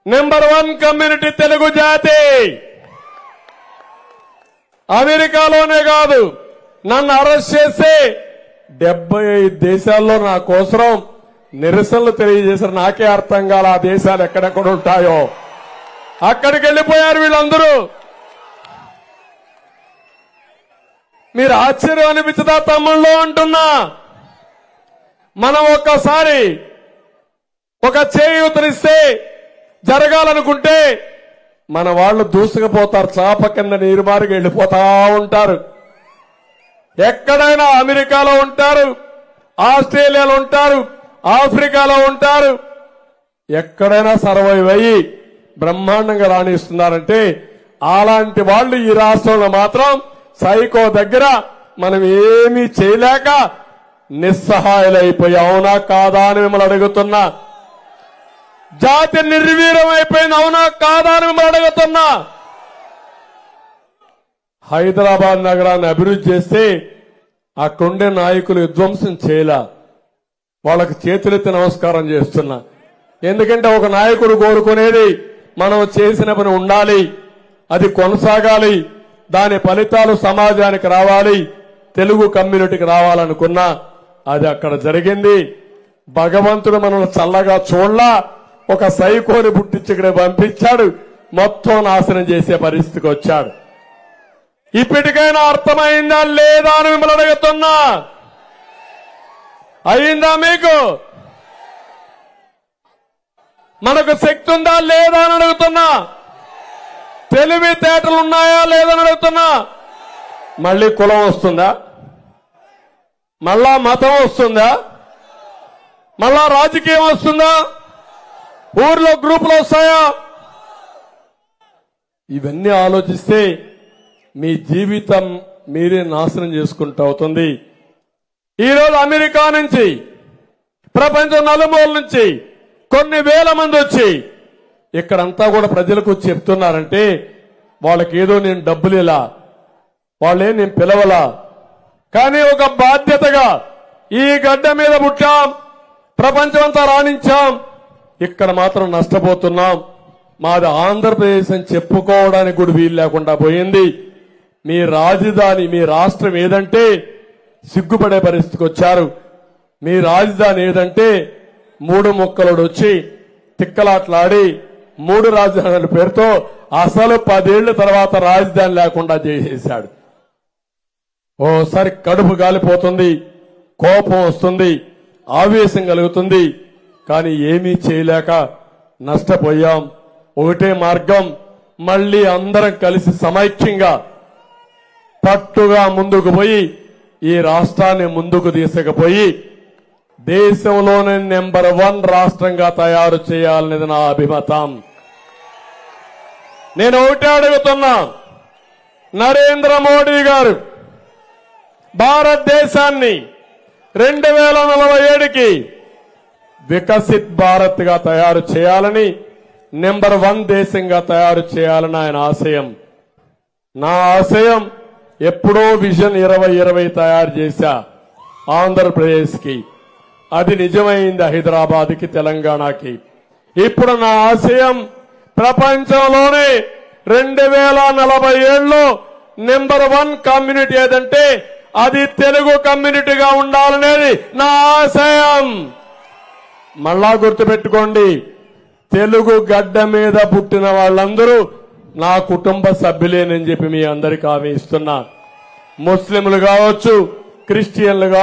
Number 1 community Telugu జాతి అమెరికాలోనే కాదు నన్ను అరెస్ట్ చేసి 75 దేశాల్లో నా కోసం నిరసనలు తెలియజేశారు. నాకే అర్థం కాల ఆ దేశాలు ఎక్కడెక్కడ ఉంటాయో అక్కడికి వెళ్లిపోయారు వీళ్ళందరూ. మీరు ఆశ్చర్యం అనిపించదా తమ్ముళ్ళు అంటున్నా. మనం ఒక్కసారి ఒక చేయూతనిస్తే జరగాలనుకుంటే మన వాళ్ళు దూసుకుపోతారు, చాప కింద నీరు మారిగా వెళ్లిపోతా ఉంటారు. ఎక్కడైనా అమెరికాలో ఉంటారు, ఆస్ట్రేలియాలో ఉంటారు, ఆఫ్రికాలో ఉంటారు, ఎక్కడైనా సర్వైవ్ అయ్యి బ్రహ్మాండంగా రాణిస్తున్నారంటే అలాంటి వాళ్ళు ఈ రాష్ట్రంలో మాత్రం సైకో దగ్గర మనం ఏమీ చేయలేక నిస్సహాయులైపోయి అవునా కాదా అని మిమ్మల్ని అడుగుతున్నా. జాతి నిర్వీర్యం అయిపోయింది అవునా కాదా అని మిమ్మల్ని అడుగుతున్నా. హైదరాబాద్ నగరాన్ని అభివృద్ధి చేస్తే అక్కడుండే నాయకులు విధ్వంసం చేయలా. వాళ్ళకి చేతులెత్తి నమస్కారం చేస్తున్నా. ఎందుకంటే ఒక నాయకుడు కోరుకునేది మనం చేసిన పని ఉండాలి, అది కొనసాగాలి, దాని ఫలితాలు సమాజానికి రావాలి, తెలుగు కమ్యూనిటీకి రావాలనుకున్నా అది అక్కడ జరిగింది. భగవంతుడు మనల్ని చల్లగా చూడలా, ఒక సైకోని పుట్టించి ఇక్కడ పంపించాడు, మొత్తం నాశనం చేసే పరిస్థితికి వచ్చాడు. ఇప్పటికైనా అర్థమైందా లేదా అని మిమ్మల్ని అడుగుతున్నా. అయిందా మీకు? మనకు శక్తి ఉందా లేదా అని అడుగుతున్నా. తెలివితేటలు ఉన్నాయా లేదని అడుగుతున్నా. మళ్ళీ కులం వస్తుందా? మళ్ళా మతం వస్తుందా? మళ్ళా రాజకీయం వస్తుందా? ఊర్లో గ్రూపులు వస్తాయా? ఇవన్నీ ఆలోచిస్తే మీ జీవితం మీరే నాశనం చేసుకుంటూ అవుతుంది. ఈరోజు అమెరికా నుంచి ప్రపంచం నలుమూల నుంచి కొన్ని వేల మంది వచ్చి ఇక్కడంతా కూడా ప్రజలకు చెప్తున్నారంటే వాళ్ళకి ఏదో నేను డబ్బులు ఇలా వాళ్ళే నేను పిలవలా, కానీ ఒక బాధ్యతగా ఈ గడ్డ మీద పుట్టాం, ప్రపంచమంతా రాణించాం, ఇక్కడ మాత్రం నష్టపోతున్నాం. మాది ఆంధ్రప్రదేశ్ అని చెప్పుకోవడానికి కూడా వీలు లేకుండా పోయింది. మీ రాజధాని మీ రాష్ట్రం ఏదంటే సిగ్గుపడే పరిస్థితికి వచ్చారు. మీ రాజధాని ఏదంటే 3 ముక్కలుడు వచ్చి తిక్కలాట్లాడి 3 రాజధానుల పేరుతో అసలు 10 ఏళ్ల తర్వాత రాజధాని లేకుండా చేసేశాడు. ఓసారి కడుపు గాలిపోతుంది, కోపం వస్తుంది, ఆవేశం కలుగుతుంది, కానీ ఏమీ చేయలేక నష్టపోయాం. ఒకటే మార్గం, మళ్లీ అందరం కలిసి సమైక్యంగా పట్టుగా ముందుకు పోయి ఈ రాష్ట్రాన్ని ముందుకు తీసుకుపోయి దేశంలోనే నెంబర్ 1 రాష్ట్రంగా తయారు చేయాలనేది నా అభిమతం. నేను ఒకటే అడుగుతున్నా, నరేంద్ర మోడీ గారు భారతదేశాన్ని 2047కి వికసిత్ భారత్ గా తయారు చేయాలని, నెంబర్ 1 దేశంగా తయారు చేయాలని ఆయన ఆశయం. నా ఆశయం ఎప్పుడో విజన్ 2020 తయారు చేశా ఆంధ్రప్రదేశ్ కి, అది నిజమైంది హైదరాబాద్కి, తెలంగాణకి. ఇప్పుడు నా ఆశయం ప్రపంచంలోనే 2047లో నెంబర్ 1 కమ్యూనిటీ ఏదంటే అది తెలుగు కమ్యూనిటీగా ఉండాలనేది నా ఆశయం. మళ్ళా గుర్తుపెట్టుకోండి, తెలుగు గడ్డ మీద పుట్టిన వాళ్ళందరూ నా కుటుంబ సభ్యులేనని చెప్పి మీ అందరికీ హామీ ఇస్తున్నా. ముస్లింలు కావచ్చు, క్రిస్టియన్లు కావచ్చు,